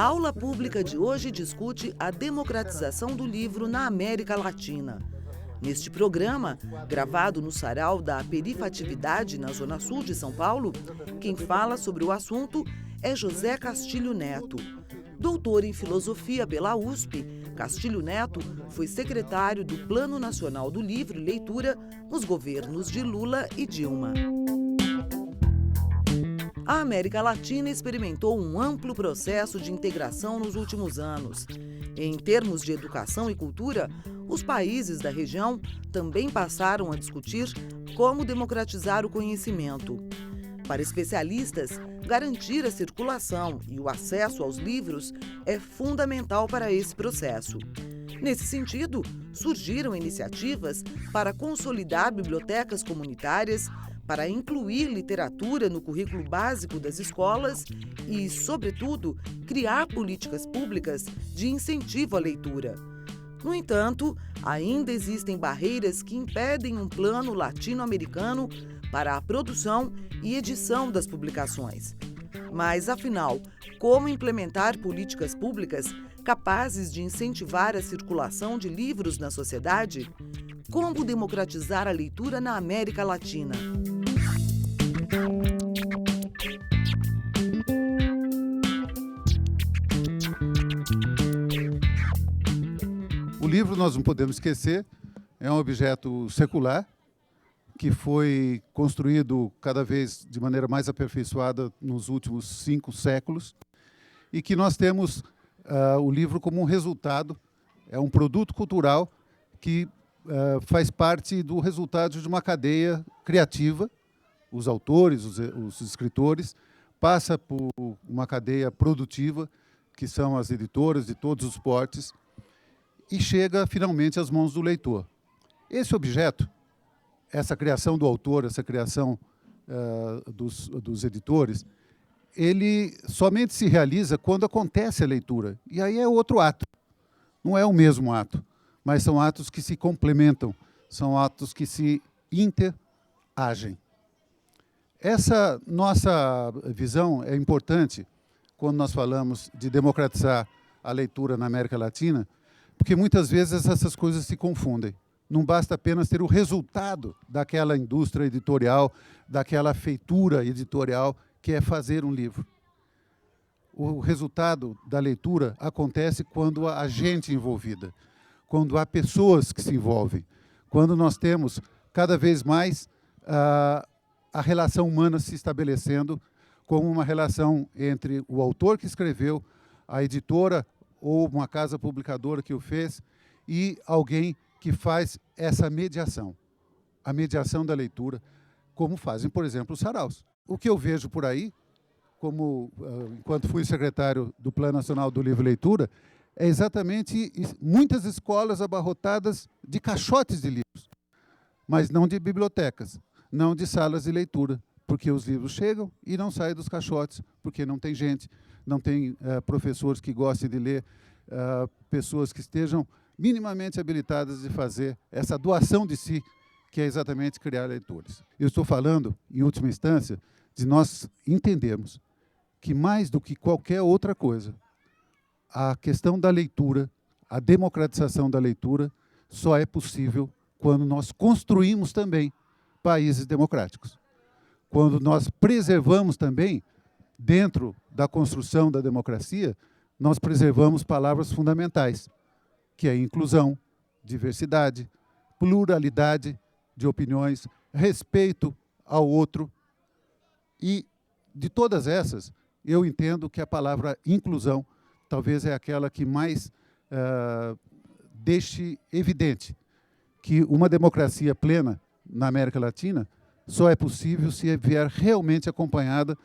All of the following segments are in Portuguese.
A aula pública de hoje discute a democratização do livro na América Latina. Neste programa, gravado no Sarau da Perifatividade, na Zona Sul de São Paulo, quem fala sobre o assunto é José Castilho Neto. Doutor em Filosofia pela USP, Castilho Neto foi secretário do Plano Nacional do Livro e Leitura nos governos de Lula e Dilma. A América Latina experimentou um amplo processo de integração nos últimos anos. Em termos de educação e cultura, os países da região também passaram a discutir como democratizar o conhecimento. Para especialistas, garantir a circulação e o acesso aos livros é fundamental para esse processo. Nesse sentido, surgiram iniciativas para consolidar bibliotecas comunitárias, para incluir literatura no currículo básico das escolas e, sobretudo, criar políticas públicas de incentivo à leitura. No entanto, ainda existem barreiras que impedem um plano latino-americano para a produção e edição das publicações. Mas, afinal, como implementar políticas públicas capazes de incentivar a circulação de livros na sociedade? Como democratizar a leitura na América Latina? O livro, nós não podemos esquecer, é um objeto secular que foi construído cada vez de maneira mais aperfeiçoada nos últimos 5 séculos e que nós temos o livro como um resultado, é um produto cultural que faz parte do resultado de uma cadeia criativa. Os autores, os escritores, passa por uma cadeia produtiva, que são as editoras de todos os portes, e chega finalmente às mãos do leitor. Esse objeto, essa criação do autor, essa criação dos editores, ele somente se realiza quando acontece a leitura. E aí é outro ato. Não é o mesmo ato, mas são atos que se complementam, são atos que se interagem. Essa nossa visão é importante quando nós falamos de democratizar a leitura na América Latina, porque muitas vezes essas coisas se confundem. Não basta apenas ter o resultado daquela indústria editorial, daquela feitura editorial que é fazer um livro. O resultado da leitura acontece quando há gente envolvida, quando há pessoas que se envolvem, quando nós temos cada vez mais a relação humana se estabelecendo como uma relação entre o autor que escreveu, a editora ou uma casa publicadora que o fez e alguém que faz essa mediação, a mediação da leitura, como fazem, por exemplo, os saraus. O que eu vejo por aí, enquanto fui secretário do Plano Nacional do Livro e Leitura, é exatamente muitas escolas abarrotadas de caixotes de livros, mas não de bibliotecas, não de salas de leitura, porque os livros chegam e não saem dos caixotes, porque não tem gente, não tem professores que gostem de ler, pessoas que estejam minimamente habilitadas de fazer essa doação de si, que é exatamente criar leitores. Eu estou falando, em última instância, de nós entendermos que, mais do que qualquer outra coisa, a questão da leitura, a democratização da leitura, só é possível quando nós construímos também países democráticos. Quando nós preservamos também, dentro da construção da democracia, nós preservamos palavras fundamentais, que é inclusão, diversidade, pluralidade de opiniões, respeito ao outro. E, de todas essas, eu entendo que a palavra inclusão talvez é aquela que mais deixe evidente que uma democracia plena na América Latina só é possível se vier realmente acompanhada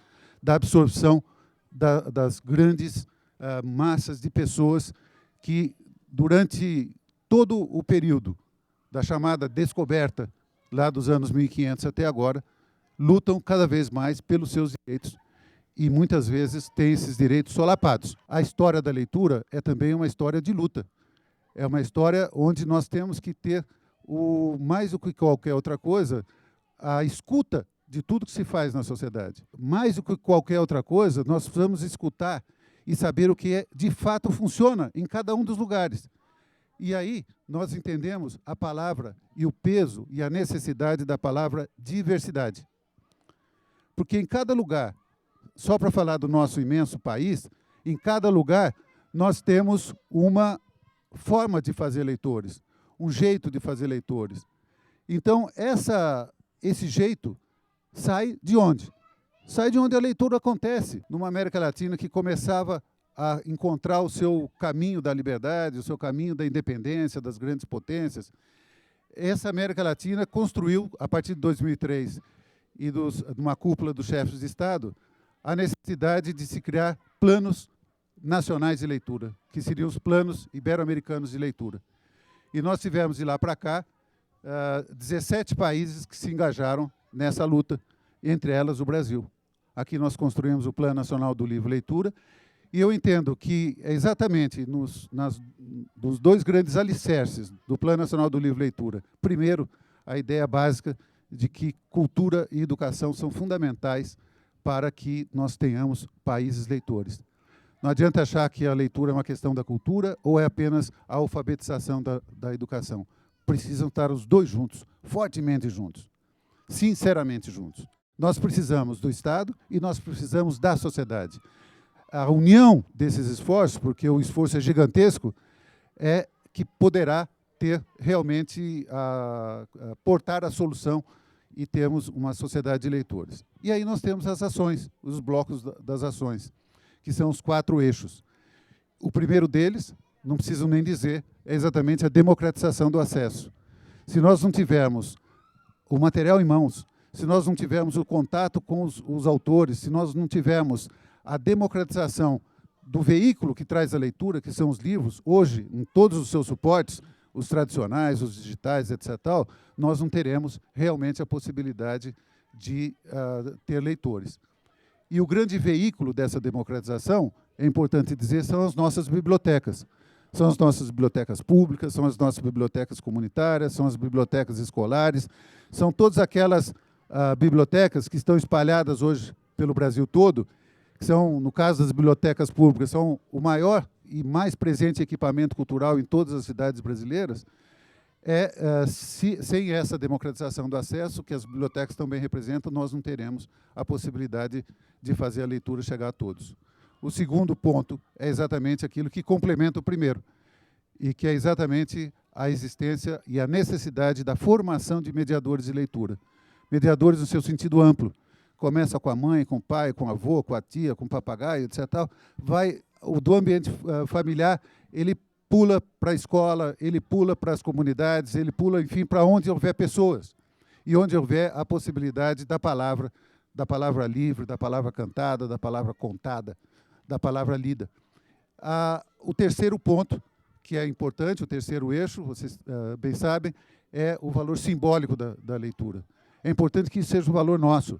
da absorção das grandes massas de pessoas que, durante todo o período da chamada descoberta, lá dos anos 1500 até agora, lutam cada vez mais pelos seus direitos e, muitas vezes, têm esses direitos solapados. A história da leitura é também uma história de luta. É uma história onde nós temos que ter, mais do que qualquer outra coisa, a escuta de tudo que se faz na sociedade. Mais do que qualquer outra coisa, nós precisamos escutar e saber o que de fato funciona em cada um dos lugares. E aí nós entendemos a palavra e o peso e a necessidade da palavra diversidade. Porque em cada lugar, só para falar do nosso imenso país, em cada lugar nós temos uma forma de fazer leitores, um jeito de fazer leitores. Então, esse jeito sai de onde? Sai de onde a leitura acontece, numa América Latina que começava a encontrar o seu caminho da liberdade, o seu caminho da independência das grandes potências. Essa América Latina construiu, a partir de 2003 e de uma cúpula dos chefes de Estado, a necessidade de se criar planos nacionais de leitura, que seriam os planos ibero-americanos de leitura. E nós tivemos, de lá para cá, 17 países que se engajaram nessa luta, entre elas o Brasil. Aqui nós construímos o Plano Nacional do Livro e Leitura, e eu entendo que é exatamente dos dois grandes alicerces do Plano Nacional do Livro e Leitura. Primeiro, a ideia básica de que cultura e educação são fundamentais para que nós tenhamos países leitores. Não adianta achar que a leitura é uma questão da cultura ou é apenas a alfabetização da educação. Precisam estar os dois juntos, fortemente juntos, sinceramente juntos. Nós precisamos do Estado e nós precisamos da sociedade. A união desses esforços, porque o esforço é gigantesco, é que poderá ter realmente portar a solução e termos uma sociedade de leitores. E aí nós temos as ações, os blocos das ações, que são os 4 eixos. O primeiro deles, não preciso nem dizer, é exatamente a democratização do acesso. Se nós não tivermos o material em mãos, se nós não tivermos o contato com os autores, se nós não tivermos a democratização do veículo que traz a leitura, que são os livros, hoje, em todos os seus suportes, os tradicionais, os digitais, etc., nós não teremos realmente a possibilidade de ter leitores. E o grande veículo dessa democratização, é importante dizer, são as nossas bibliotecas. São as nossas bibliotecas públicas, são as nossas bibliotecas comunitárias, são as bibliotecas escolares, são todas aquelas bibliotecas que estão espalhadas hoje pelo Brasil todo, que são, no caso das bibliotecas públicas, são o maior e mais presente equipamento cultural em todas as cidades brasileiras. Sem essa democratização do acesso, que as bibliotecas também representam, nós não teremos a possibilidade de fazer a leitura chegar a todos. O segundo ponto é exatamente aquilo que complementa o primeiro, e que é exatamente a existência e a necessidade da formação de mediadores de leitura. Mediadores no seu sentido amplo. Começa com a mãe, com o pai, com o avô, com a tia, com o papagaio, etc. O do ambiente familiar, ele pula para a escola, ele pula para as comunidades, ele pula, enfim, para onde houver pessoas e onde houver a possibilidade da palavra livre, da palavra cantada, da palavra contada, da palavra lida. O terceiro ponto, que é importante, o terceiro eixo, vocês bem sabem, é o valor simbólico da leitura. É importante que isso seja um valor nosso,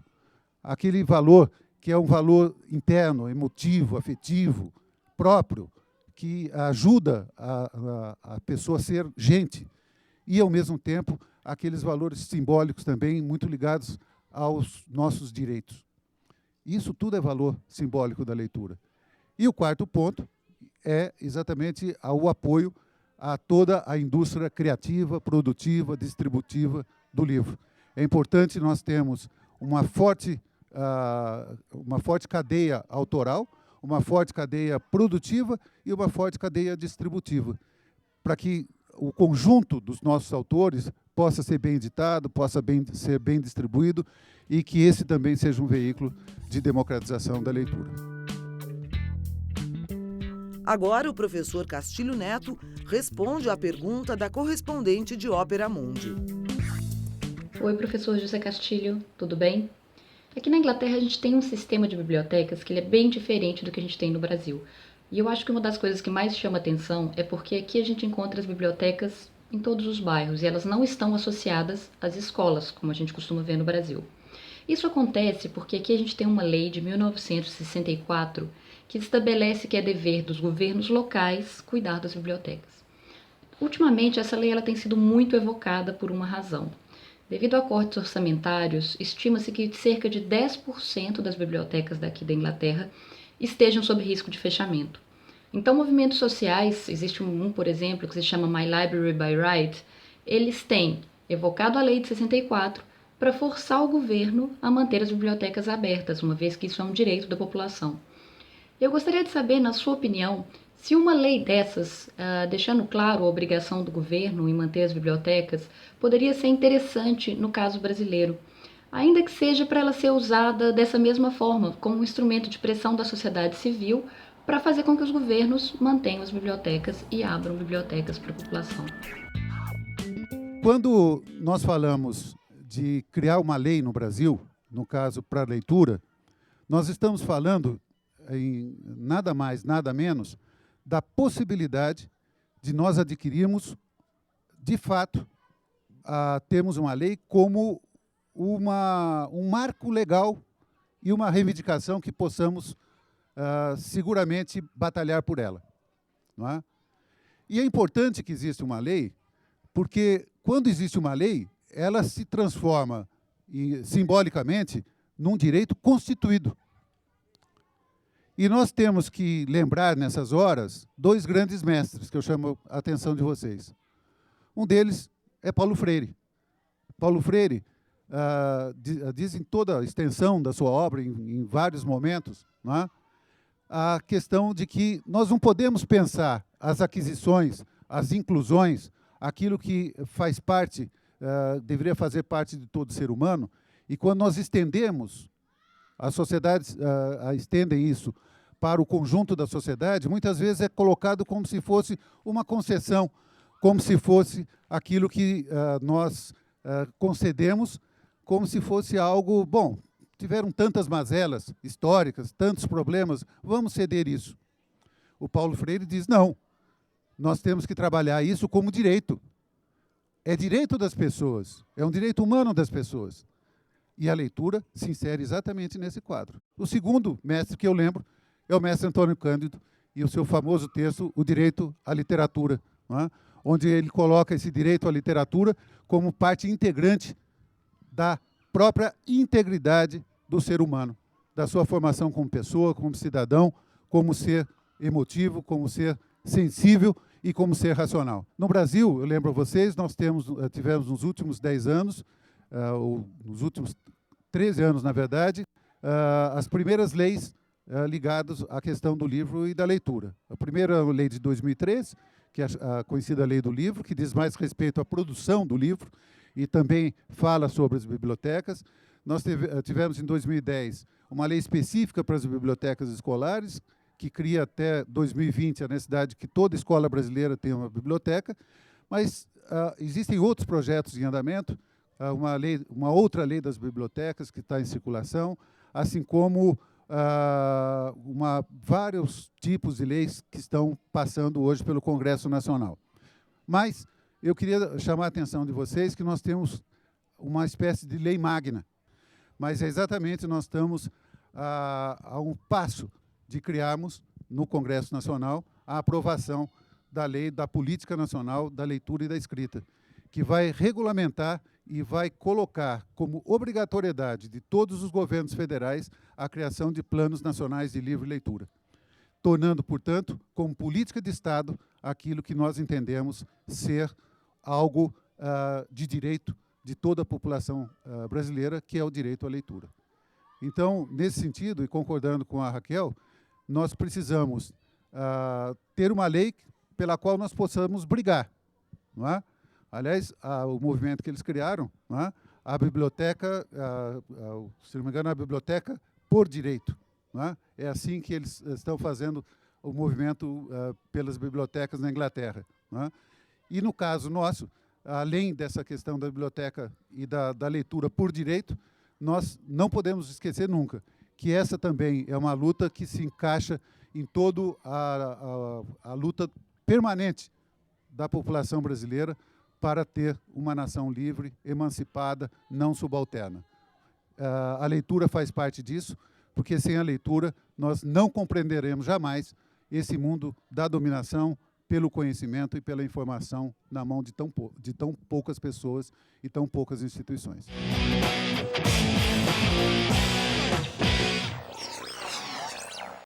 aquele valor que é um valor interno, emotivo, afetivo, próprio, que ajuda a pessoa a ser gente, e, ao mesmo tempo, aqueles valores simbólicos também muito ligados aos nossos direitos. Isso tudo é valor simbólico da leitura. E o quarto ponto é exatamente o apoio a toda a indústria criativa, produtiva, distributiva do livro. É importante nós termos uma forte cadeia autoral, uma forte cadeia produtiva e uma forte cadeia distributiva, para que o conjunto dos nossos autores possa ser bem editado, possa ser bem distribuído e que esse também seja um veículo de democratização da leitura. Agora, o professor Castilho Neto responde à pergunta da correspondente de Ópera Mundi. Oi, professor José Castilho, tudo bem? Aqui na Inglaterra a gente tem um sistema de bibliotecas que ele é bem diferente do que a gente tem no Brasil. E eu acho que uma das coisas que mais chama atenção é porque aqui a gente encontra as bibliotecas em todos os bairros e elas não estão associadas às escolas, como a gente costuma ver no Brasil. Isso acontece porque aqui a gente tem uma lei de 1964 que estabelece que é dever dos governos locais cuidar das bibliotecas. Ultimamente, essa lei ela tem sido muito evocada por uma razão. Devido a cortes orçamentários, estima-se que cerca de 10% das bibliotecas daqui da Inglaterra estejam sob risco de fechamento. Então, movimentos sociais, existe por exemplo, que se chama My Library by Right, eles têm evocado a Lei de 64 para forçar o governo a manter as bibliotecas abertas, uma vez que isso é um direito da população. Eu gostaria de saber, na sua opinião, se uma lei dessas, deixando claro a obrigação do governo em manter as bibliotecas, poderia ser interessante no caso brasileiro, ainda que seja para ela ser usada dessa mesma forma, como um instrumento de pressão da sociedade civil para fazer com que os governos mantenham as bibliotecas e abram bibliotecas para a população. Quando nós falamos de criar uma lei no Brasil, no caso para a leitura, nós estamos falando em nada mais, nada menos, da possibilidade de nós adquirirmos, de fato, termos uma lei como um marco legal e uma reivindicação que possamos seguramente batalhar por ela. Não é? E é importante que exista uma lei, porque quando existe uma lei, ela se transforma simbolicamente num direito constituído. E nós temos que lembrar nessas horas dois grandes mestres que eu chamo a atenção de vocês. Um deles é Paulo Freire. Paulo Freire diz em toda a extensão da sua obra, em vários momentos, não é? A questão de que nós não podemos pensar as aquisições, as inclusões, aquilo que faz parte, deveria fazer parte de todo ser humano, e quando nós estendemos, as sociedades estendem isso para o conjunto da sociedade, muitas vezes é colocado como se fosse uma concessão, como se fosse aquilo que nós concedemos, como se fosse algo, bom, tiveram tantas mazelas históricas, tantos problemas, vamos ceder isso. O Paulo Freire diz, não, nós temos que trabalhar isso como direito. É direito das pessoas, é um direito humano das pessoas. E a leitura se insere exatamente nesse quadro. O segundo mestre que eu lembro é o mestre Antônio Cândido e o seu famoso texto, O Direito à Literatura, não é? Onde ele coloca esse direito à literatura como parte integrante da própria integridade do ser humano, da sua formação como pessoa, como cidadão, como ser emotivo, como ser sensível e como ser racional. No Brasil, eu lembro a vocês, nós tivemos nos últimos 10 anos, ou nos últimos 13 anos, na verdade, as primeiras leis ligadas à questão do livro e da leitura. A primeira lei de 2003, que é a conhecida Lei do Livro, que diz mais respeito à produção do livro e também fala sobre as bibliotecas. Nós tivemos, em 2010, uma lei específica para as bibliotecas escolares, que cria até 2020 a necessidade de que toda escola brasileira tenha uma biblioteca, mas existem outros projetos em andamento, uma outra lei das bibliotecas que está em circulação, assim como vários tipos de leis que estão passando hoje pelo Congresso Nacional. Mas eu queria chamar a atenção de vocês que nós temos uma espécie de lei magna, mas exatamente nós estamos a um passo de criarmos, no Congresso Nacional, a aprovação da Lei da Política Nacional da Leitura e da Escrita, que vai regulamentar e vai colocar como obrigatoriedade de todos os governos federais a criação de planos nacionais de livre leitura, tornando, portanto, como política de Estado, aquilo que nós entendemos ser algo de direito de toda a população brasileira, que é o direito à leitura. Então, nesse sentido, e concordando com a Raquel, nós precisamos ter uma lei pela qual nós possamos brigar, não é? Aliás, o movimento que eles criaram, não é? A biblioteca, se não me engano, a biblioteca por direito. Não é? É assim que eles estão fazendo o movimento pelas bibliotecas na Inglaterra. Não é? E, no caso nosso, além dessa questão da biblioteca e da leitura por direito, nós não podemos esquecer nunca que essa também é uma luta que se encaixa em toda a luta permanente da população brasileira para ter uma nação livre, emancipada, não subalterna. A leitura faz parte disso, porque sem a leitura nós não compreenderemos jamais esse mundo da dominação pelo conhecimento e pela informação na mão de tão poucas pessoas e tão poucas instituições.